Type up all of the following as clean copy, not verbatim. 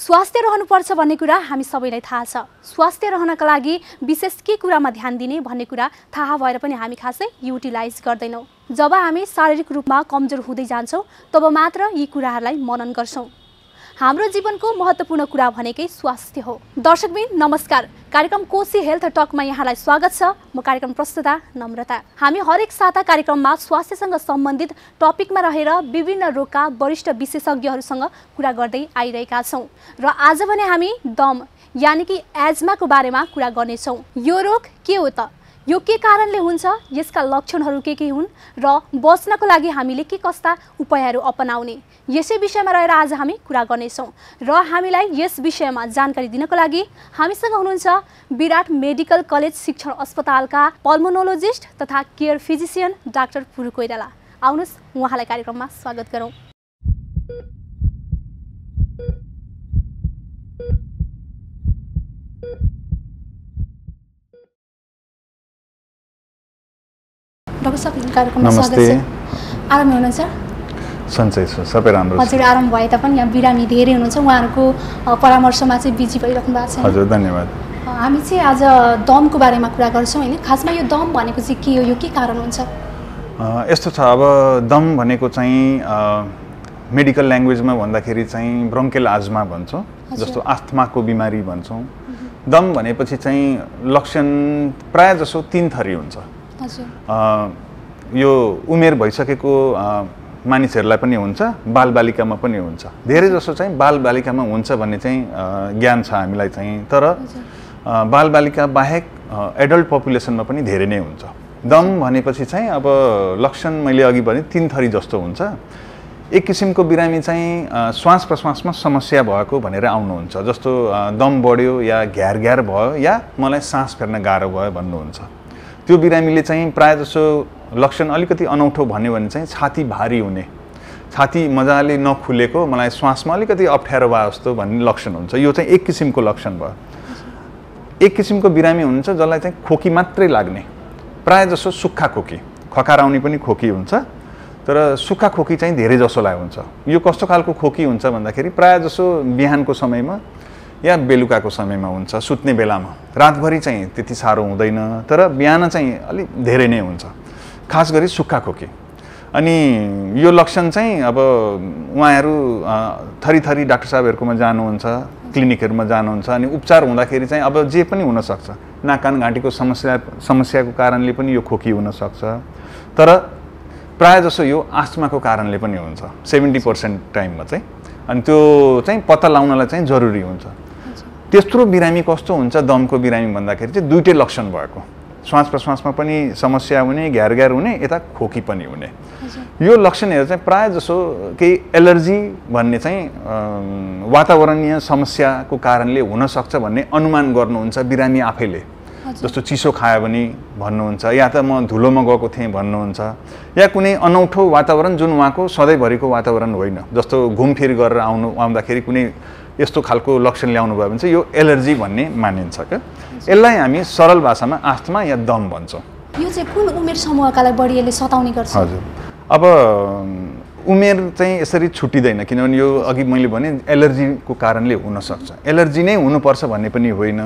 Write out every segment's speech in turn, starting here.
स्वास्थ्य रहनुपर्छ भन्ने कुरा हामी सबैलाई थाहा छ। स्वास्थ्य रहनका लागि विशेष के कुरामा ध्यान दिने भन्ने कुरा थाहा भएर पनि हामी खासै युटिलाइज गर्दैनौँ। जब हामी शारीरिक रूपमा कमजोर हुँदै जान्छौँ तब मात्र यी कुराहरूलाई मनन गर्छौँ। हाम्रो जीवनको महत्त्वपूर्ण कुरा भनेकै स्वास्थ्य हो। दर्शकबिन नमस्कार, कार्यक्रम कोशी हेल्थ टकमा यहाँलाई स्वागत छ। म कार्यक्रम प्रस्तुता नम्रता। हामी हरेक साता कार्यक्रममा स्वास्थ्यसँग सम्बन्धित टपिकमा रहेर विभिन्न रोगका वरिष्ठ विशेषज्ञहरूसँग कुरा गर्दै आइरहेका छौँ र आज भने हामी दम यानि कि एज्माको बारेमा कुरा गर्नेछौँ। यो रोग के हो त? यो के कारणले हुन्छ? यसका लक्षणहरू के हुन् र बच्नको लागि हामीले के कस्ता उपायहरू अपनाउने, यसै विषयमा रहेर आज हामी कुरा गर्नेछौँ। र हामीलाई यस विषयमा जानकारी दिनको लागि हामीसँग हुनुहुन्छ विराट मेडिकल कलेज शिक्षण अस्पतालका पल्मोनोलोजिस्ट तथा केयर फिजिसियन डाक्टर पुरु कोइराला। आउनुहोस् उहाँलाई कार्यक्रममा स्वागत गरौँ। डाक्टर साहब, कार्यक्रममा स्वागत छ। आराम हुनुहुन्छ? सन्चै छ, सबै राम्रो छ। हजुर, आराम भए तापनि यहाँ बिरामी धेरै हुनुहुन्छ, उहाँहरूको परामर्शमा चाहिँ बिजी भइराख्नु भएको छ। हजुर, धन्यवाद। हामी चाहिँ आज दमको बारेमा कुरा गर्छौँ हैन। खासमा यो दम भनेको चाहिँ के हो, यो के कारण हुन्छ? यस्तो छ, अब दम भनेको चाहिँ मेडिकल ल्याङ्ग्वेजमा भन्दाखेरि चाहिँ ब्रोङ्केल आज्मा भन्छौँ, जस्तो आस्थमाको बिमारी भन्छौँ। दम भनेपछि चाहिँ लक्षण प्राय जसो 3 थरी हुन्छ। यो उमेर भइसकेको मानिसहरूलाई पनि हुन्छ, बालबालिकामा पनि हुन्छ। धेरै जसो चाहिँ बालबालिकामा हुन्छ भन्ने चाहिँ ज्ञान छ हामीलाई चाहिँ, तर बालबालिका बाहेक एडल्ट पपुलेसनमा पनि धेरै नै हुन्छ। दम भनेपछि चाहिँ अब लक्षण मैले अघि भने 3 थरी जस्तो हुन्छ। एक किसिमको बिरामी चाहिँ श्वास प्रश्वासमा समस्या भएको भनेर आउनुहुन्छ, जस्तो दम बढ्यो या घ्यार भयो या मलाई सास फेर्न गाह्रो भयो भन्नुहुन्छ। त्यो बिरामीले चाहिँ प्रायः जसो लक्षण अलिकति अनौठो भन्यो भने चाहिँ छाती भारी हुने, छाती मजाले नखुलेको, मलाई श्वासमा अलिकति अप्ठ्यारो भयो जस्तो भन्ने लक्षण हुन्छ। यो चाहिँ एक किसिमको लक्षण भयो। एक किसिमको बिरामी हुनुहुन्छ जसलाई चाहिँ खोकी मात्रै लाग्ने, प्रायः जसो सुक्खा खोकी, खकार आउने पनि खोकी हुन्छ, तर सुक्खा खोकी चाहिँ धेरै जसोलाई हुन्छ। यो कस्तो खालको खोकी हुन्छ भन्दाखेरि प्रायः जसो बिहानको समयमा या बेलुकाको समयमा हुन्छ, सुत्ने बेलामा। रातभरि चाहिँ त्यति साह्रो हुँदैन, तर बिहान चाहिँ अलिक धेरै नै हुन्छ, खास गरी सुक्खा खोकी। अनि यो लक्षण चाहिँ अब उहाँहरू थरी डाक्टर साहबहरूकोमा जानुहुन्छ, क्लिनिकहरूमा जानुहुन्छ, अनि उपचार हुँदाखेरि चाहिँ अब जे पनि हुनसक्छ। नाक कान घाँटीको समस्याको कारणले पनि यो खोकी हुनसक्छ, तर प्रायः जसो यो आस्थमाको कारणले पनि हुन्छ 70% टाइममा चाहिँ। अनि त्यो चाहिँ पत्ता लगाउनलाई चाहिँ जरुरी हुन्छ। त्यत्रो बिरामी कस्तो हुन्छ दमको बिरामी भन्दाखेरि चाहिँ दुईटै लक्षण भएको, श्वास प्रश्वासमा पनि समस्या हुने, घ्यार हुने, यता खोकी पनि हुने। यो लक्षणहरू चाहिँ प्रायः जसो केही एलर्जी भन्ने चाहिँ वातावरणीय समस्याको कारणले हुनसक्छ भन्ने अनुमान गर्नुहुन्छ बिरामी आफैले। जस्तो चिसो खायो भने भन्नुहुन्छ, या त म धुलोमा गएको थिएँ भन्नुहुन्छ, या कुनै अनौठो वातावरण जुन उहाँको सधैँभरिको वातावरण होइन, जस्तो घुमफिर गरेर आउँदाखेरि कुनै यस्तो खालको लक्षण ल्याउनु भयो भने चाहिँ यो एलर्जी भन्ने मानिन्छ क्या। यसलाई हामी सरल भाषामा आस्थमा या दम भन्छौँ। यो चाहिँ कुन उमेर समूहकालाई बढी यसले सताउने गर्छ? हजुर, अब उमेर चाहिँ यसरी छुट्टिँदैन, किनभने यो अघि मैले भने एलर्जीको कारणले हुनसक्छ। एलर्जी नै हुनुपर्छ भन्ने पनि होइन,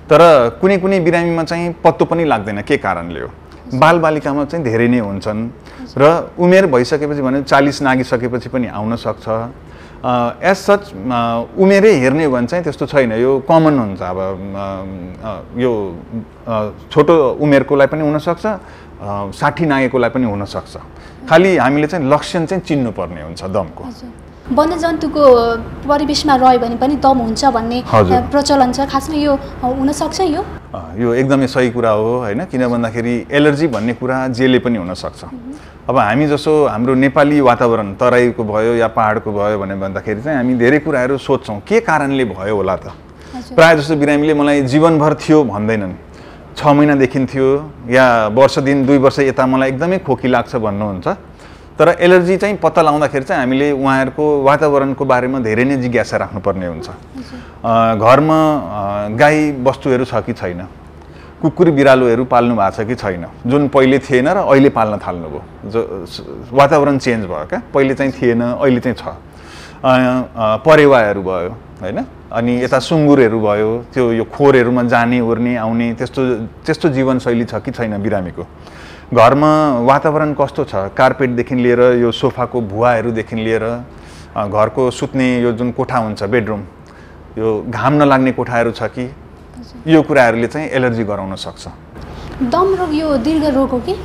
तर कुनै बिरामीमा चाहिँ पत्तो पनि लाग्दैन के कारणले हो। बालबालिकामा चाहिँ धेरै नै हुन्छन् र उमेर भइसकेपछि भने 40 नागिसकेपछि पनि आउन सक्छ। एज सच उमेरै हेर्ने हो भने चाहिँ त्यस्तो छैन, यो कमन हुन्छ। अब यो छोटो उमेरकोलाई पनि हुनसक्छ, 60 नागेकोलाई पनि हुनसक्छ। खालि हामीले चाहिँ लक्षण चाहिँ चिन्नुपर्ने हुन्छ दमको। वन्यजन्तुको परिवेशमा रह्यो भने पनि दम हुन्छ भन्ने प्रचलन छ, खासमा यो हुनसक्छ? यो एकदमै सही कुरा हो होइन, किन भन्दाखेरि एलर्जी भन्ने कुरा जेले पनि हुनसक्छ। अब हामी जसो हाम्रो नेपाली वातावरण तराईको भयो या पहाडको भयो भने भन्दाखेरि चाहिँ हामी धेरै कुराहरू सोध्छौँ के कारणले भयो होला त। प्रायः जस्तो बिरामीले मलाई जीवनभर थियो भन्दैनन्, 6 महिनादेखि थियो या वर्ष दिन 2 वर्ष यता मलाई एकदमै खोकी लाग्छ भन्नुहुन्छ। तर एलर्जी चाहिँ पत्ता लगाउँदाखेरि चाहिँ हामीले उहाँहरूको वातावरणको बारेमा धेरै नै जिज्ञासा राख्नुपर्ने हुन्छ। घरमा गाई बस्तुहरू छ कि छैन, कुकुर बिरालोहरू पाल्नु भएको छ कि छैन, जुन पहिले थिएन र अहिले पाल्न थाल्नुभयो। जो वातावरण चेन्ज भयो क्या, पहिले चाहिँ थिएन अहिले चाहिँ छ। परेवाहरू भयो हैन, अनि यता सुँगुरहरू भयो, त्यो यो खोरहरूमा जाने ओर्ने आउने त्यस्तो जीवनशैली छ कि छैन बिरामीको। घरमा वातावरण कस्तो छ, कार्पेटदेखि लिएर यो सोफाको भुवाहरूदेखि लिएर घरको सुत्ने यो जुन कोठा हुन्छ बेडरुम, यो घाम नलाग्ने कोठाहरू छ कि, यो कुराहरूले चाहिँ एलर्जी गराउन सक्छ। दम रोग यो दीर्घ रोग हो कि?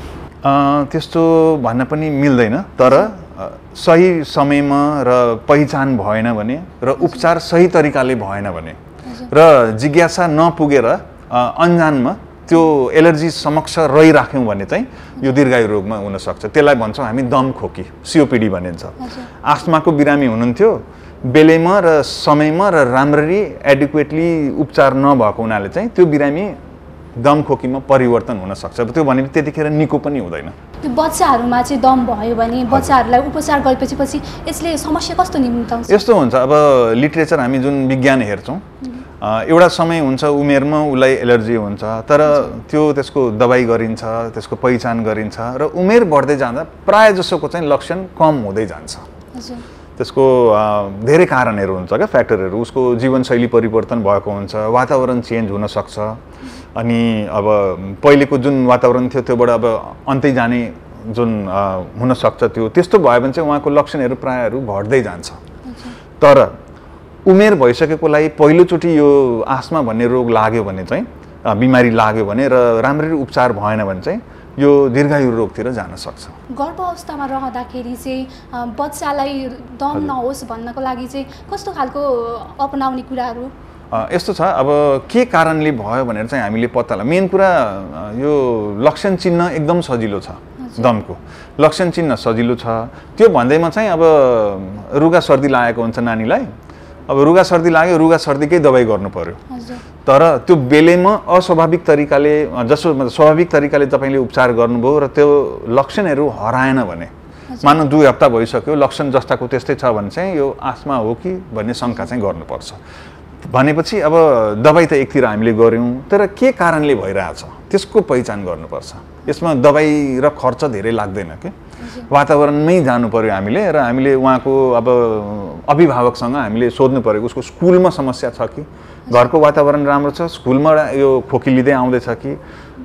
त्यस्तो भन्न पनि मिल्दैन, तर सही समयमा र पहिचान भएन भने र उपचार सही तरिकाले भएन भने र जिज्ञासा नपुगेर अन्जानमा त्यो एलर्जी समक्ष रहिराख्यौँ भने चाहिँ यो दीर्घायु रोगमा हुनसक्छ। त्यसलाई भन्छौँ हामी दम खोकी, सिओपिडी भनिन्छ। आस्थमाको बिरामी हुनुहुन्थ्यो, बेलैमा र समयमा र राम्ररी एडिक्वेटली उपचार नभएको हुनाले चाहिँ त्यो बिरामी दम खोकीमा परिवर्तन हुन सक्छ। त्यो भनेपछि त्यतिखेर निको पनि हुँदैन। त्यो बच्चाहरूमा चाहिँ दम भयो भने बच्चाहरूलाई उपचार गरेपछि पछि यसले समस्या कस्तो निम्ताउँछ? यस्तो हुन्छ, अब लिटरेचर हामी जुन विज्ञान हेर्छौँ, एउटा समय हुन्छ उमेरमा उसलाई एलर्जी हुन्छ, तर त्यसको दबाई गरिन्छ, त्यसको पहिचान गरिन्छ र उमेर बढ्दै जाँदा प्राय जसोको चाहिँ लक्षण कम हुँदै जान्छ। त्यसको धेरै कारणहरू हुन्छ क्या, फ्याक्टरहरू। उसको जीवनशैली परिवर्तन भएको हुन्छ, वातावरण चेन्ज हुनसक्छ, अनि अब पहिलेको जुन वातावरण थियो त्योबाट अब अन्तै जाने जुन हुनसक्छ, त्यस्तो भयो भने चाहिँ उहाँको लक्षणहरू प्रायहरू घट्दै जान्छ। तर उमेर भइसकेकोलाई पहिलोचोटि यो आस्थमा भन्ने रोग लाग्यो भने चाहिँ, बिमारी लाग्यो भने र राम्ररी उपचार भएन भने चाहिँ यो दीर्घायु रोगतिर जान सक्छ। गर्भ अवस्थामा रहँदाखेरि चाहिँ बच्चालाई दम नहोस् भन्नको लागि चाहिँ कस्तो खालको अपनाउने कुराहरू? यस्तो छ, अब के कारणले भयो भनेर चाहिँ हामीले पत्ता मेन कुरा यो लक्षण चिन्ह एकदम सजिलो छ। दमको लक्षण चिन्ह सजिलो छ। त्यो भन्दैमा चाहिँ अब रुगा सर्दी लागेको हुन्छ नानीलाई, अब रुगा सर्दी लाग्यो, रुगा सर्दीकै दबाई गर्नु पर्यो। तर त्यो बेलैमा अस्वाभाविक तरिकाले स्वाभाविक तरिकाले तपाईँले उपचार गर्नुभयो र त्यो लक्षणहरू हराएन भने, मानौ 2 हप्ता भइसक्यो लक्षण जस्ताको त्यस्तै छ भने चाहिँ यो आस्थमा हो कि भन्ने शङ्का चाहिँ गर्नुपर्छ। भनेपछि अब दबाई त एकतिर हामीले गऱ्यौँ, तर के कारणले भइरहेछ त्यसको पहिचान गर्नुपर्छ। यसमा दबाई र खर्च धेरै लाग्दैन के, वातावरणमै जानु पर्यो हामीले, र हामीले उहाँको अब अभिभावकसँग हामीले सोध्नु पर्यो उसको स्कुलमा समस्या छ कि, घरको वातावरण राम्रो छ, स्कुलमा यो खोकी लिँदै आउँदैछ कि।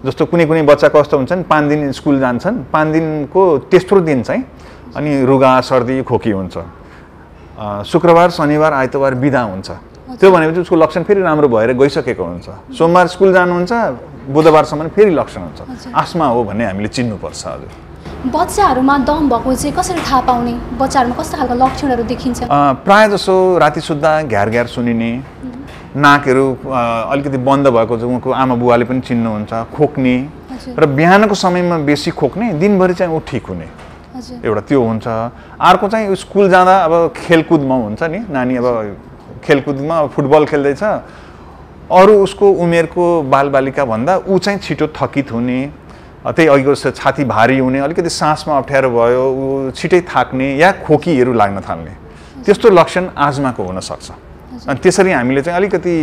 जस्तो कुनै बच्चा कस्तो हुन्छन्, 5 दिन स्कुल जान्छन्, 5 दिनको तेस्रो दिन चाहिँ अनि रुगा सर्दी खोकी हुन्छ, शुक्रबार शनिबार आइतबार बिदा हुन्छ। त्यो भनेपछि उसको लक्षण फेरि राम्रो भएर गइसकेको हुन्छ। सोमबार स्कुल जानुहुन्छ, बुधबारसम्म फेरि लक्षण हुन्छ। आस्थमा हो भन्ने हामीले चिन्नुपर्छ। हजुर, बच्चाहरूमा दम भएको चाहिँ कसरी थाहा पाउने? बच्चाहरूमा कस्तो खालको लक्षणहरू देखिन्छ? प्राय जसो राति सुत्दा घ्यार सुनिने, नाकहरू अलिकति बन्द भएको उनको आमा बुवाले पनि चिन्नुहुन्छ, खोक्ने, र बिहानको समयमा बेसी खोक्ने, दिनभरि चाहिँ ऊ ठिक हुने, एउटा त्यो हुन्छ। अर्को चाहिँ स्कुल जाँदा अब खेलकुदमा हुन्छ नि, नानी अब खेलकुदमा फुटबल खेल्दैछ, अरू उसको उमेरको बालबालिका भन्दा ऊ चाहिँ छिटो थकित हुने, त्यही अघिको छाती भारी हुने, अलिकति सासमा अप्ठ्यारो भयो, ऊ छिटै थाक्ने या खोकीहरू लाग्न थाल्ने, त्यस्तो लक्षण आस्थमाको हुनसक्छ। अनि त्यसरी हामीले चाहिँ अलिकति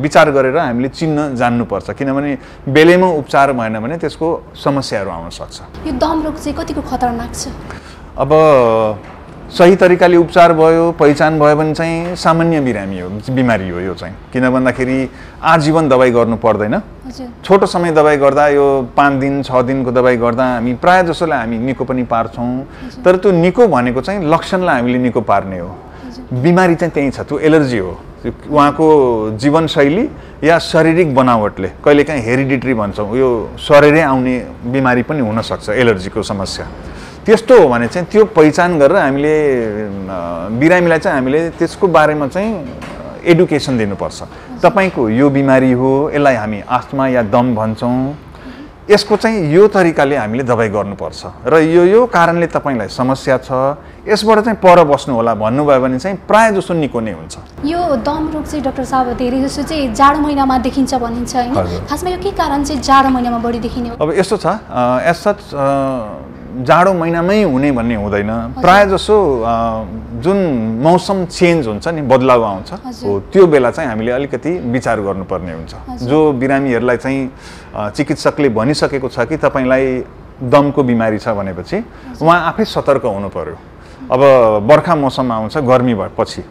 विचार गरेर हामीले चिन्न जान्नुपर्छ, किनभने बेलैमा उपचार भएन भने त्यसको समस्याहरू आउन सक्छ। यो दम रोग चाहिँ कतिको खतरनाक छ? अब सही तरिकाले उपचार भयो, पहिचान भयो भने चाहिँ सामान्य बिमारी हो यो चाहिँ। किन भन्दाखेरि आजीवन दबाई गर्नु पर्दैन। छोटो समय दबाई गर्दा, यो 5 दिन 6 दिनको दबाई गर्दा हामी प्राय जसोलाई हामी निको पनि पार्छौँ। तर त्यो निको भनेको चाहिँ लक्षणलाई हामीले निको पार्ने हो। बिमारी चाहिँ त्यही छ, त्यो एलर्जी हो। उहाँको जीवनशैली या शारीरिक बनावटले, कहिलेकाहीँ हेरिडिटरी भन्छौँ, यो शरीरै आउने बिमारी पनि हुनसक्छ एलर्जीको समस्या। त्यस्तो हो भने चाहिँ त्यो पहिचान गरेर हामीले बिरामीलाई चाहिँ हामीले त्यसको बारेमा चाहिँ एडुकेसन दिनुपर्छ। तपाईको यो बिमारी हो, यसलाई हामी आस्थमा या दम भन्छौँ, यसको चाहिँ यो तरिकाले हामीले दबाई गर्नुपर्छ र यो कारणले तपाईलाई समस्या छ, यसबाट चाहिँ पर बस्नु होला भन्नुभयो भने चाहिँ प्राय जसो निको नै हुन्छ। यो दम रोग चाहिँ डाक्टर साहब धेरै जसो चाहिँ जाडो महिनामा देखिन्छ भनिन्छ हैन? खासमा यो के कारण चाहिँ जाडो महिनामा बढी देखिने हो? अब यस्तो छ, एसच जाडो महिनामै हुने भन्ने हुँदैन। प्राय जसो जुन मौसम चेन्ज हुन्छ नि, बदलाव आउँछ, हो त्यो बेला चाहिँ हामीले अलिकति विचार गर्नुपर्ने हुन्छ। जो बिरामीहरूलाई चाहिँ चिकित्सकले भनिसकेको छ कि तपाईलाई दमको बिमारी छ भनेपछि उहाँ आफै सतर्क हुनु पर्यो। अब बर्खा मौसम आउँछ गर्मी भएपछि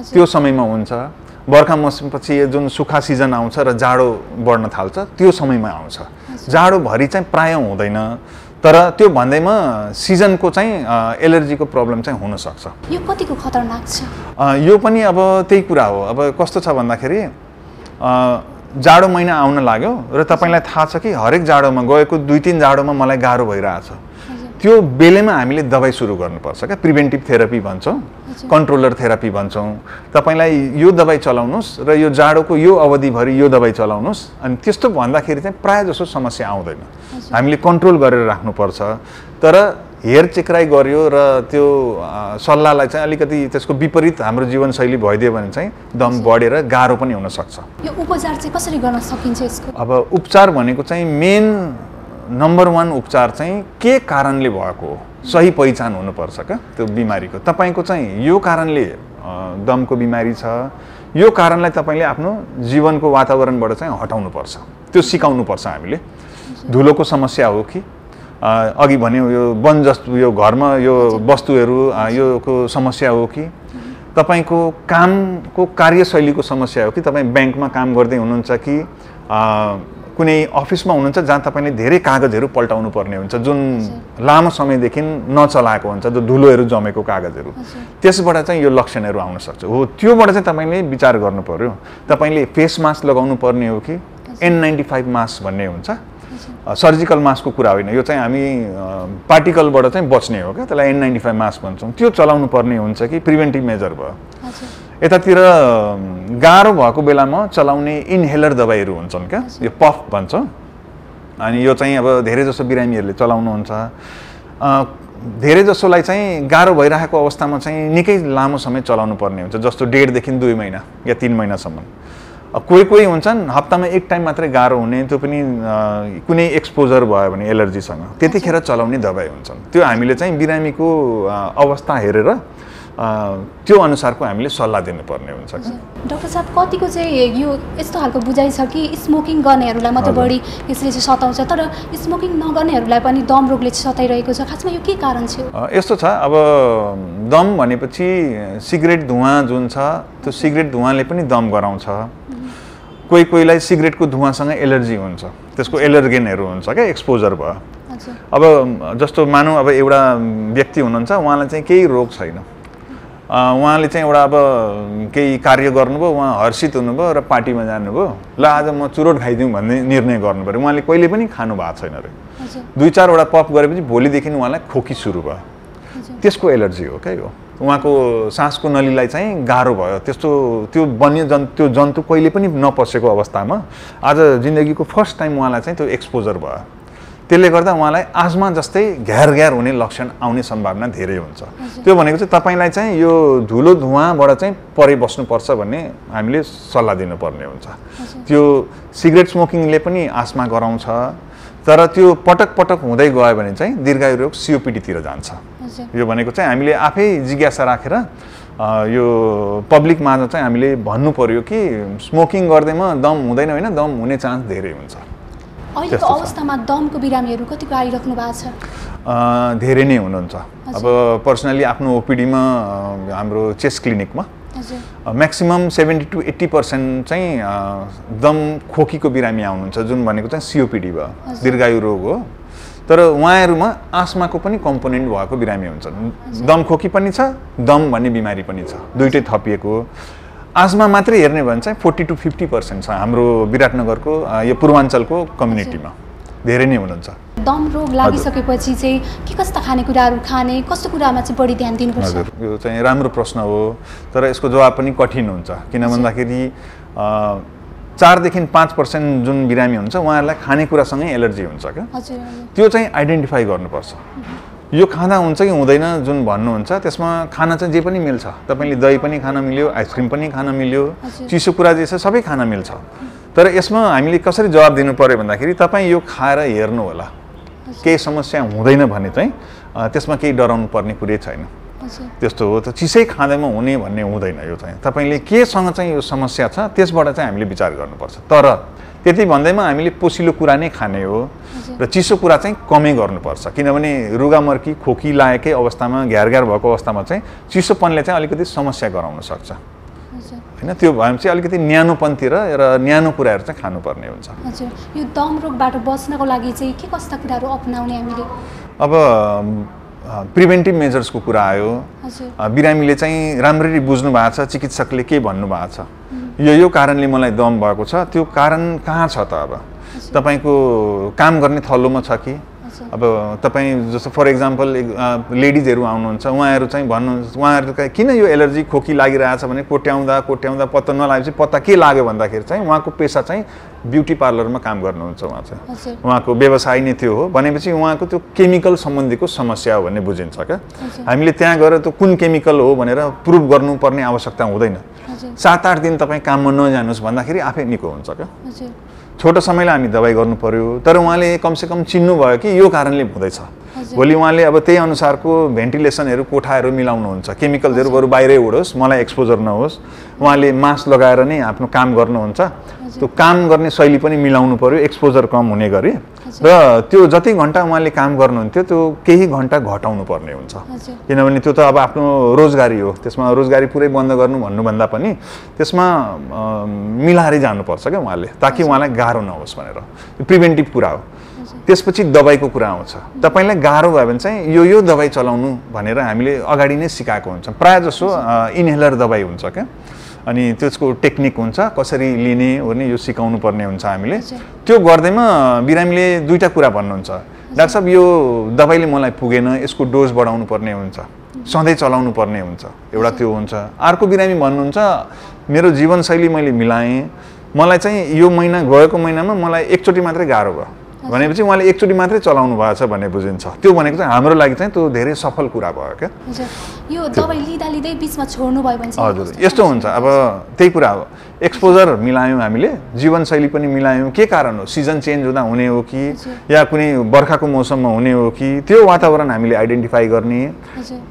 त्यो समयमा हुन्छ, बर्खा मौसमपछि जुन सुक्खा सिजन आउँछ र जाडो बढ्न थाल्छ त्यो समयमा आउँछ। जाडोभरि चाहिँ प्राय हुँदैन, तर त्यो भन्दैमा सिजनको चाहिँ एलर्जीको प्रब्लम चाहिँ हुनसक्छ। यो कतिको खतरनाक छ? यो पनि अब त्यही कुरा हो। अब कस्तो छ भन्दाखेरि जाडो महिना आउन लाग्यो र तपाईँलाई थाहा छ कि हरेक जाडोमा गएको 2-3 जाडोमा मलाई गाह्रो भइरहेछ, त्यो बेलामा हामीले दबाई सुरु गर्नुपर्छ क्या। प्रिभेन्टिभ थेरापी भन्छौँ, कन्ट्रोलर थेरापी भन्छौँ। तपाईँलाई यो दबाई चलाउनुहोस् र यो जाडोको यो अवधिभरि यो दबाई चलाउनुहोस्, अनि त्यस्तो भन्दाखेरि चाहिँ प्रायः जसो समस्या आउँदैन। हामीले कन्ट्रोल गरेर राख्नुपर्छ। तर हेर चेक्राइ गर्यो र त्यो सल्लाहलाई चाहिँ अलिकति त्यसको विपरीत हाम्रो जीवनशैली भइदियो भने चाहिँ दम बढेर गाह्रो पनि हुनसक्छ। यो उपचार चाहिँ कसरी गर्न सकिन्छ यसको? अब उपचार भनेको चाहिँ मेन नम्बर 1 उपचार चाहिँ के कारणले भएको हो, सही पहिचान हुनुपर्छ क्या त्यो बिमारीको। तपाईँको चाहिँ यो कारणले दमको बिमारी छ, यो कारणलाई तपाईँले आफ्नो जीवनको वातावरणबाट चाहिँ हटाउनुपर्छ, त्यो सिकाउनुपर्छ हामीले। धुलोको समस्या हो कि अघि भने यो वन जस्तो यो घरमा यो वस्तुहरू योको समस्या हो कि तपाईँको कामको कार्यशैलीको समस्या हो कि तपाईँ ब्याङ्कमा काम गर्दै हुनुहुन्छ कि कुनै अफिसमा हुनुहुन्छ जहाँ तपाईँले धेरै कागजहरू पल्टाउनु पर्ने हुन्छ, जुन लामो समयदेखि नचलाएको हुन्छ, जो धुलोहरू जमेको कागजहरू, त्यसबाट चाहिँ यो लक्षणहरू आउन सक्छ। हो त्योबाट चाहिँ तपाईँले विचार गर्नु पर्यो। तपाईँले फेस मास्क लगाउनु पर्ने हो कि N95 मास्क भन्ने हुन्छ, सर्जिकल मास्कको कुरा होइन, यो चाहिँ हामी पार्टिकलबाट चाहिँ बच्ने हो क्या, त्यसलाई N95 मास्क भन्छौँ। त्यो चलाउनु पर्ने हुन्छ कि प्रिभेन्टिभ मेजर भयो। यतातिर गाह्रो भएको बेलामा चलाउने इन्हेलर दबाईहरू हुन्छन् क्या, यो पफ भन्छौँ। अनि यो चाहिँ अब धेरै जसो बिरामीहरूले चलाउनुहुन्छ। धेरै जसोलाई चाहिँ गाह्रो भइरहेको अवस्थामा चाहिँ निकै लामो समय चलाउनु पर्ने हुन्छ, जस्तो 1.5 देखि 2 महिना या 3 महिनासम्म। कोही कोही हुन्छन् हप्तामा 1 टाइम मात्रै गाह्रो हुने, त्यो पनि कुनै एक्सपोजर भयो भने एलर्जीसँग, त्यतिखेर चलाउने दबाई हुन्छन्। त्यो हामीले चाहिँ बिरामीको अवस्था हेरेर त्यो अनुसारको हामीले सल्लाह दिनुपर्ने हुन्छ। डाक्टर साहब, कतिको चाहिँ यो यस्तो खालको बुझाइ छ कि स्मोकिङ गर्नेहरूलाई मात्र बढी यसले चाहिँ सताउँछ, तर स्मोकिङ नगर्नेहरूलाई पनि दम रोगले सताइरहेको छ। खासमा यो के कारण छ? यस्तो छ, अब दम भनेपछि सिगरेट धुवाँ जुन छ त्यो सिगरेट धुवाँले पनि दम गराउँछ। कोही कोहीलाई सिगरेटको धुवाँसँग एलर्जी हुन्छ, त्यसको एलर्गेनहरू हुन्छ क्या, एक्सपोजर भयो। अब जस्तो मानौँ अब एउटा व्यक्ति हुनुहुन्छ, उहाँलाई चाहिँ केही रोग छैन, उहाँले चाहिँ एउटा अब केही कार्य गर्नुभयो, उहाँ हर्षित हुनुभयो र पार्टीमा जानुभयो, ल आज म चुरोट खाइदिउँ भन्ने निर्णय गर्नु पऱ्यो। उहाँले कहिले पनि खानु भएको छैन अरे, 2-4 वटा पफ गरेपछि भोलिदेखि उहाँलाई खोकी सुरु भयो, त्यसको एलर्जी हो क्या यो। उहाँको सासको नलीलाई चाहिँ गाह्रो भयो, त्यस्तो त्यो त्यो जन्तु कहिले पनि नपसेको अवस्थामा आज जिन्दगीको फर्स्ट टाइम उहाँलाई चाहिँ त्यो एक्सपोजर भयो। त्यसले गर्दा उहाँलाई आजमा जस्तै घ्यार हुने लक्षण आउने सम्भावना धेरै हुन्छ। त्यो भनेको चाहिँ तपाईँलाई चाहिँ यो धुलो धुवाँबाट चाहिँ परे बस्नुपर्छ भन्ने हामीले सल्लाह दिनुपर्ने हुन्छ। त्यो सिगरेट स्मोकिङले पनि आस्मा गराउँछ, तर त्यो पटक पटक हुँदै गयो भने चाहिँ दीर्घायु रोग COPD-तिर जान्छ। यो भनेको चाहिँ हामीले आफै जिज्ञासा राखेर यो पब्लिकमा चाहिँ हामीले भन्नु पर्यो कि स्मोकिङ गर्दैमा दम हुँदैन, होइन, दम हुने चान्स धेरै हुन्छ। अहिलेको अवस्थामा दमको बिरामीहरू कतिको आइराख्नु भएको छ? धेरै नै हुनुहुन्छ। अब पर्सनली आफ्नो OPD-मा हाम्रो चेस्ट क्लिनिकमा म्याक्सिमम 70 to 80% चाहिँ दम खोकीको बिरामी आउनुहुन्छ, जुन भनेको चाहिँ COPD भयो, दीर्घायु रोग हो। तर उहाँहरूमा आस्माको पनि कम्पोनेन्ट भएको बिरामी हुन्छन्। दम खोकी पनि छ, दम भन्ने बिमारी पनि छ, दुइटै थपिएको। आस्मा मात्रै हेर्ने भने चाहिँ 40 to 50% छ हाम्रो विराटनगरको यो पूर्वाञ्चलको कम्युनिटीमा, धेरै नै हुनुहुन्छ। दम रोग लागिसकेपछि चाहिँ के कस्ता खानेकुराहरू खाने, कस्तो कुरामा चाहिँ बढी ध्यान दिनुपर्छ? हजुर, यो चाहिँ राम्रो प्रश्न हो, तर यसको जवाब पनि कठिन हुन्छ। किन भन्दाखेरि 4 देखि 5% जुन बिरामी हुन्छ उहाँहरूलाई खानेकुरासँगै एलर्जी हुन्छ क्या, त्यो चाहिँ आइडेन्टिफाई गर्नुपर्छ। यो खाँदा हुन्छ कि हुँदैन जुन भन्नुहुन्छ, त्यसमा खाना चाहिँ जे पनि मिल्छ। तपाईँले दही पनि खान मिल्यो, आइसक्रिम पनि खान मिल्यो, चिसो कुरा जे छ सबै खान मिल्छ। तर यसमा हामीले कसरी जवाब दिनु पर्यो भन्दाखेरि तपाईँ यो खाएर हेर्नु होला, केही समस्या हुँदैन भने चाहिँ त्यसमा केही डराउनु पर्ने कुरै छैन। त्यस्तो हो, त चिसै खाँदैमा हुने भन्ने हुँदैन। यो चाहिँ तपाईँले केसँग चाहिँ यो समस्या छ त्यसबाट चाहिँ हामीले विचार गर्नुपर्छ। तर त्यति भन्दैमा हामीले पोसिलो कुरा नै खाने हो र चिसो कुरा चाहिँ कमै गर्नुपर्छ किनभने रुगामर्की खोकी लागेकै अवस्थामा घ्यारघ्यार भएको अवस्थामा चाहिँ चिसोपनले चाहिँ अलिकति समस्या गराउन सक्छ हैन त्यो भएपछि अलिकति न्यानोपनतिर र न्यानो कुराहरू चाहिँ खानुपर्ने हुन्छ हजुर यो दम रोगबाट बच्नको लागि चाहिँ के कस्ता कुराहरू अपनाउने हामीले अब प्रिभेन्टिभ मेजर्सको कुरा आयो बिरामीले चाहिँ राम्ररी बुझ्नु भएको छ चिकित्सकले के भन्नु भएको छ यो कारणले मलाई दम भएको छ त्यो कारण कहाँ छ त अब तपाईको काम गर्ने थलोमा छ कि अब तपाई जस्तो फर एक्जाम्पल लेडिजहरू आउनुहुन्छ उहाँहरू चाहिँ भन्नुहुन्छ उहाँहरू किन यो एलर्जी खोकी लागिरहेछ भने कोट्याउँदा पत्ता नलागेपछि पत्ता के लाग्यो भन्दाखेरि चाहिँ उहाँको पेसा चाहिँ ब्युटी पार्लरमा काम गर्नुहुन्छ उहाँ चाहिँ उहाँको व्यवसाय नै त्यो हो भनेपछि उहाँको त्यो केमिकल सम्बन्धीको समस्या हो भन्ने बुझिन्छ क्या हामीले त्यहाँ गएर त्यो कुन केमिकल हो भनेर प्रुभ गर्नुपर्ने आवश्यकता हुँदैन 7-8 दिन तपाईँ काममा नजानुहोस् भन्दाखेरि आफै निको हुन्छ क्या छोटो समयलाई हामी दबाई गर्नु पर्यो तर उहाँले कमसेकम चिन्नु भयो कि यो कारणले हुँदैछ भोलि उहाँले अब त्यही अनुसारको भेन्टिलेसनहरू कोठाहरू मिलाउनुहुन्छ केमिकलहरू बरु बाहिरै उडोस् मलाई एक्सपोजर नहोस् उहाँले मास्क लगाएर नै आफ्नो काम गर्नुहुन्छ त्यो काम गर्ने शैली पनि मिलाउनु पर्यो एक्सपोजर कम हुने गरी र त्यो जति घण्टा उहाँले काम गर्नुहुन्थ्यो त्यो केही घण्टा घटाउनु पर्ने हुन्छ किनभने त्यो त अब आफ्नो रोजगारी हो त्यसमा रोजगारी पुरै बन्द गर्नु भन्नुभन्दा पनि त्यसमा मिलाएर जानुपर्छ क्या उहाँले ताकि उहाँलाई गाह्रो नहोस् भनेर प्रिभेन्टिभ कुरा हो त्यसपछि दबाईको कुरा आउँछ तपाईलाई गाह्रो भयो भने चाहिँ यो दबाई चलाउनु भनेर हामीले अगाडि नै सिकाएको हुन्छ प्राय जसो इनहेलर दबाई हुन्छ क्या अनि त्यसको टेक्निक हुन्छ कसरी लिने ओर्ने यो सिकाउनु पर्ने हुन्छ हामीले त्यो गर्दैमा बिरामीले दुईटा कुरा भन्नुहुन्छ डाक्टर साहब यो दबाईले मलाई पुगेन यसको डोज बढाउनु पर्ने हुन्छ सधैँ चलाउनु पर्ने हुन्छ एउटा त्यो हुन्छ अर्को बिरामी भन्नुहुन्छ मेरो जीवनशैली मैले मिलाएँ मलाई चाहिँ यो महिना गएको महिनामा मलाई एकचोटि मात्रै गाह्रो भयो भनेपछि उहाँले एकचोटि मात्रै चलाउनु भएको छ भन्ने बुझिन्छ त्यो भनेको चाहिँ हाम्रो लागि चाहिँ त्यो धेरै सफल कुरा भयो क्या यो दबाई लिँदै बीचमा छोड्नु भयो भने हजुर यस्तो हुन्छ अब त्यही कुरा हो एक्सपोजर मिलायौँ हामीले जीवनशैली पनि मिलायौँ के कारण हो सिजन चेन्ज हुँदा हुने हो कि या कुनै बर्खाको मौसममा हुने हो कि त्यो वातावरण हामीले आइडेन्टिफाई गर्ने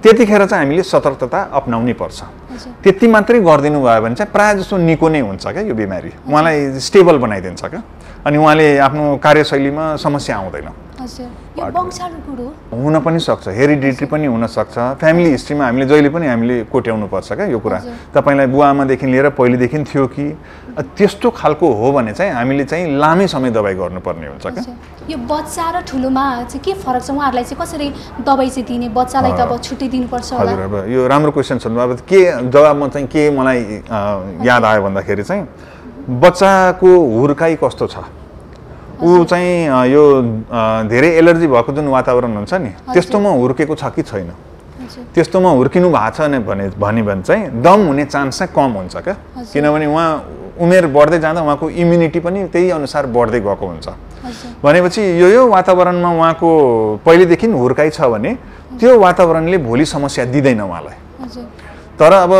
त्यतिखेर चाहिँ हामीले सतर्कता अपनाउनै पर्छ त्यति मात्रै गरिदिनु भयो भने चाहिँ प्रायः जस्तो निको नै हुन्छ क्या यो बिमारी उहाँलाई स्टेबल बनाइदिन्छ क्या अनि उहाँले आफ्नो कार्यशैलीमा समस्या आउँदैन हुन पनि सक्छ हेरिडिटरी पनि हुन सक्छ फ्यामिली हिस्ट्रीमा हामीले जहिले पनि हामीले कोट्याउनु पर्छ क्या यो कुरा तपाईलाई बुवाआमादेखि लिएर पहिलेदेखि थियो कि त्यस्तो खालको हो भने चाहिँ हामीले चाहिँ लामै समय दबाई गर्नुपर्ने हुन्छ क्या यो बच्चा र ठुलोमा चाहिँ के फरक छ उहाँहरूलाई चाहिँ कसरी दबाई चाहिँ दिने बच्चालाई त अब छुट्टी दिनुपर्छ होला हजुर अब यो राम्रो क्वेसन छ अब के जवाबमा चाहिँ के मलाई याद आयो भन्दाखेरि चाहिँ बच्चाको हुर्काई कस्तो छ ऊ चाहिँ यो धेरै एलर्जी भएको जुन वातावरण हुन्छ नि त्यस्तोमा हुर्केको छ कि छैन त्यस्तोमा हुर्किनु भएको छ भने चाहिँ दम हुने चान्स चाहिँ कम हुन्छ क्या किनभने उहाँ उमेर बढ्दै जाँदा उहाँको इम्युनिटी पनि त्यही अनुसार बढ्दै गएको हुन्छ भनेपछि यो वातावरणमा उहाँको पहिलेदेखि हुर्काइ छ भने त्यो वातावरणले भोलि समस्या दिँदैन उहाँलाई तर अब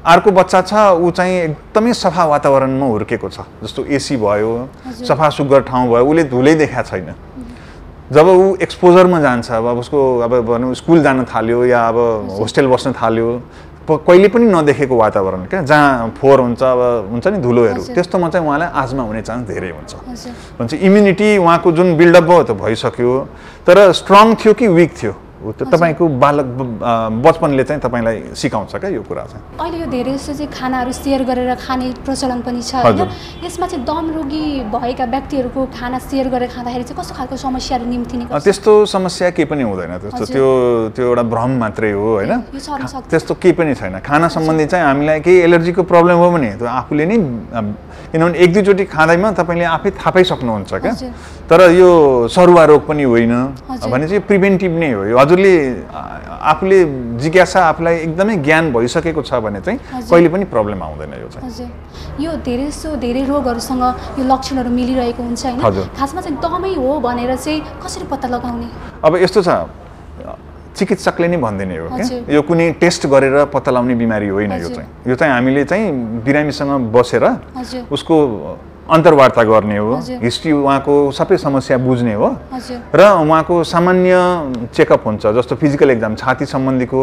अर्को बच्चा छ ऊ चाहिँ एकदमै सफा वातावरणमा हुर्केको छ जस्तो एसी भयो सफा सुग्घर ठाउँ भयो उसले धुलै देखा छैन जब ऊ एक्सपोजरमा जान्छ अब उसको अब भनौँ स्कुल जान थाल्यो या अब होस्टेल बस्न थाल्यो कहिले पनि नदेखेको वातावरण क्या जहाँ फोहोर हुन्छ अब हुन्छ नि धुलोहरू त्यस्तोमा चाहिँ उहाँलाई आजमा हुने चान्स धेरै हुन्छ भन्छ इम्युनिटी उहाँको जुन बिल्डअप भयो त भइसक्यो तर स्ट्रङ थियो कि विक थियो तपाईको बालक बचपनले चाहिँ तपाईलाई सिकाउँछ क्या यो कुरा चाहिँ अहिले यो धेरै जस्तो चाहिँ खानाहरू सेयर गरेर खाने प्रचलन पनि छ हैन यसमा चाहिँ दम रोगी भएका व्यक्तिहरूको खाना सेयर गरेर खाँदाखेरि चाहिँ कस्तो खालको समस्याहरू निम्तिने गर्छ त्यस्तो समस्या केही पनि हुँदैन त्यस्तो त्यो एउटा भ्रम मात्रै हो हैन त्यस्तो केही पनि छैन खाना सम्बन्धी चाहिँ हामीलाई केही एलर्जीको प्रब्लम हो भने त्यो आफूले नै किनभने एक दुईचोटि खाँदैमा तपाईले आफै थाहा पाइसक्नुहुन्छ क्या तर यो सरुवा रोग पनि होइन भने चाहिँ प्रिभेन्टिभ नै हो यो हजुरले आफूले जिज्ञासा आफूलाई एकदमै ज्ञान भइसकेको छ भने चाहिँ कहिले पनि प्रब्लम आउँदैन यो चाहिँ यो धेरै रोगहरूसँग यो लक्षणहरू मिलिरहेको हुन्छ हैन खासमा चाहिँ दमै हो भनेर चाहिँ कसरी पत्ता लगाउने अब यस्तो छ चिकित्सकले नै भन्दिने हो के यो कुनै टेस्ट गरेर पत्ता लगाउने बिमारी होइन यो चाहिँ हामीले चाहिँ बिरामीसँग बसेर उसको अन्तर्वार्ता गर्ने हो हिस्ट्री उहाँको सबै समस्या बुझ्ने हो र उहाँको सामान्य चेकअप हुन्छ जस्तो फिजिकल एक्जाम छाती सम्बन्धीको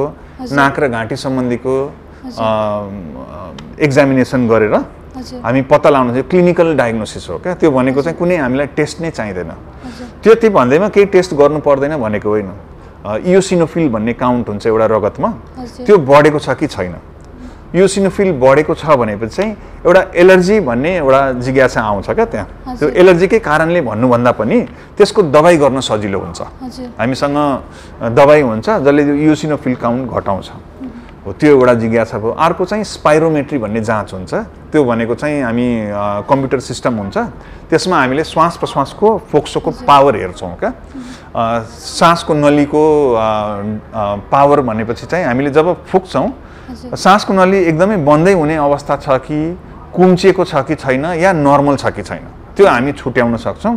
नाक र घाँटी सम्बन्धीको एक्जामिनेसन गरेर हजुर हामी पत्ता लाउनु चाहिँ क्लिनिकल डायग्नोसिस हो क्या त्यो भनेको चाहिँ कुनै हामीलाई टेस्ट नै चाहिँदैन हजुर त्यो भन्दैमा केही टेस्ट गर्नु पर्दैन भनेको होइन इयोसिनोफिल भन्ने काउन्ट हुन्छ एउटा रगतमा हजुर त्यो बढेको छ कि छैन इयोसिनोफिल बढेको छ भनेपछि चाहिँ एउटा एलर्जी भन्ने एउटा जिज्ञासा आउँछ क्या त्यहाँ त्यो एलर्जीकै कारणले भन्नुभन्दा पनि त्यसको दबाई गर्न सजिलो हुन्छ हजुर हामीसँग दबाई हुन्छ जसले इयोसिनोफिल काउन्ट घटाउँछ हो त्यो एउटा जिज्ञासा भयो अर्को चाहिँ स्पाइरोमेट्री भन्ने जाँच हुन्छ त्यो भनेको चाहिँ हामी कम्प्युटर सिस्टम हुन्छ त्यसमा हामीले श्वास प्रश्वासको फोक्सोको पावर हेर्छौँ क्या सासको नलीको पावर भनेपछि चाहिँ हामीले जब फुक्छौँ सासको नली एकदमै बन्दै हुने अवस्था छ कि कुम्चिएको छ कि छैन या नर्मल छ कि छैन त्यो हामी छुट्याउन सक्छौँ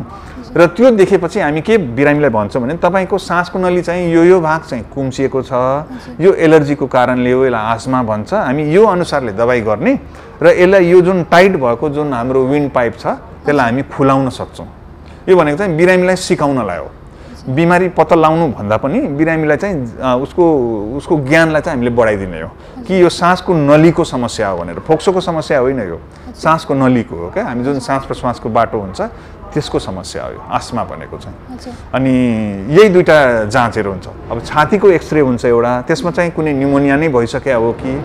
र त्यो देखेपछि हामी के बिरामीलाई भन्छौँ भने तपाईँको सासको नली चाहिँ यो भाग चाहिँ कुम्चिएको छ यो एलर्जीको कारणले हो यसलाई आस्मा भन्छ हामी यो अनुसारले दबाई गर्ने र यसलाई यो जुन टाइट भएको जुन हाम्रो विन्ड पाइप छ त्यसलाई हामी फुलाउन सक्छौँ यो भनेको चाहिँ बिरामीलाई सिकाउनलाई हो बिमारी पत्ता लाउनु भन्दा पनि बिरामीलाई चाहिँ उसको ज्ञानलाई चाहिँ हामीले बढाइदिने हो कि यो सासको नलीको समस्या हो भनेर फोक्सोको समस्या होइन यो सासको नलीको हो क्या हामी जुन सास प्रश्वासको बाटो हुन्छ त्यसको समस्या हो यो आस्मा भनेको चाहिँ अनि यही दुईटा जाँचहरू हुन्छ अब छातीको एक्सरे हुन्छ एउटा त्यसमा चाहिँ कुनै न्युमोनिया नै भइसक्यो हो कि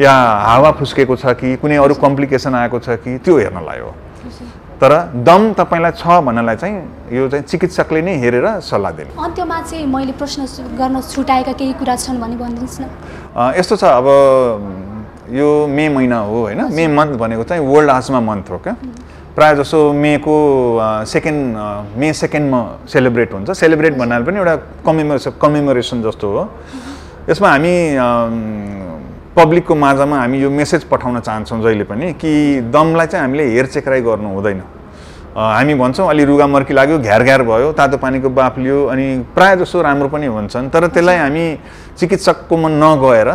या हावा फुस्केको छ कि कुनै अरू कम्प्लिकेसन आएको छ कि त्यो हेर्नलाई हो तर दम तपाईँलाई छ भन्नलाई चाहिँ यो चाहिँ चिकित्सकले नै हेरेर सल्लाह दिने अन्त्यमा चाहिँ मैले प्रश्न गर्न छुटाएका केही कुरा छन् भने भनिदिनुहोस् न यस्तो छ अब यो मे महिना हो होइन मे मन्थ भनेको चाहिँ वर्ल्ड आस्मा मन्थ हो क्या प्रायः जसो मेको मे सेकेन्डमा सेलिब्रेट हुन्छ सेलिब्रेट भन्नाले पनि एउटा कमेमोरेसन जस्तो हो यसमा हामी पब्लिकको माझमा हामी यो मेसेज पठाउन चाहन्छौँ जहिले पनि कि दमलाई चाहिँ हामीले हेरचेक्राइ गर्नु हुँदैन हामी भन्छौँ अलि रुगा मर्की लाग्यो घ्यार भयो तातो पानीको बाफ लियो अनि प्रायः जसो राम्रो पनि हुन्छन् तर त्यसलाई हामी चिकित्सककोमा नगएर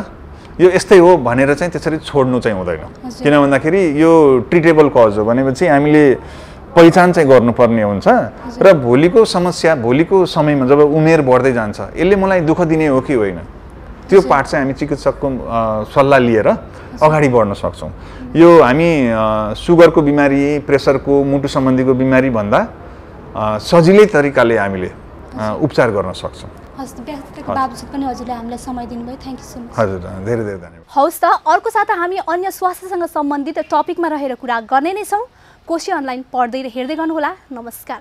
यो यस्तै हो भनेर चाहिँ त्यसरी छोड्नु चाहिँ हुँदैन किन भन्दाखेरि यो ट्रिटेबल कज हो भनेपछि हामीले पहिचान चाहिँ गर्नुपर्ने हुन्छ र भोलिको समस्या भोलिको समयमा जब उमेर बढ्दै जान्छ यसले मलाई दुःख दिने हो कि होइन त्यो पार्ट चाहिँ हामी चिकित्सकको सल्लाह लिएर अगाडि बढ्न सक्छौँ यो हामी सुगरको बिमारी प्रेसरको मुटु सम्बन्धीको बिमारी भन्दा सजिलै तरिकाले हामीले उपचार गर्न सक्छौँ व्यस्तताको बावजुद पनि हजुरले हामीलाई समय दिनुभयो थ्याङ्क यू सो मच हजुर धेरै धेरै धन्यवाद हौस् त अर्को साता हामी अन्य स्वास्थ्यसँग सम्बन्धित टपिकमा रहेर कुरा गर्ने नै छौँ कोशी अनलाइन पढ्दै र हेर्दै गर्नुहोला नमस्कार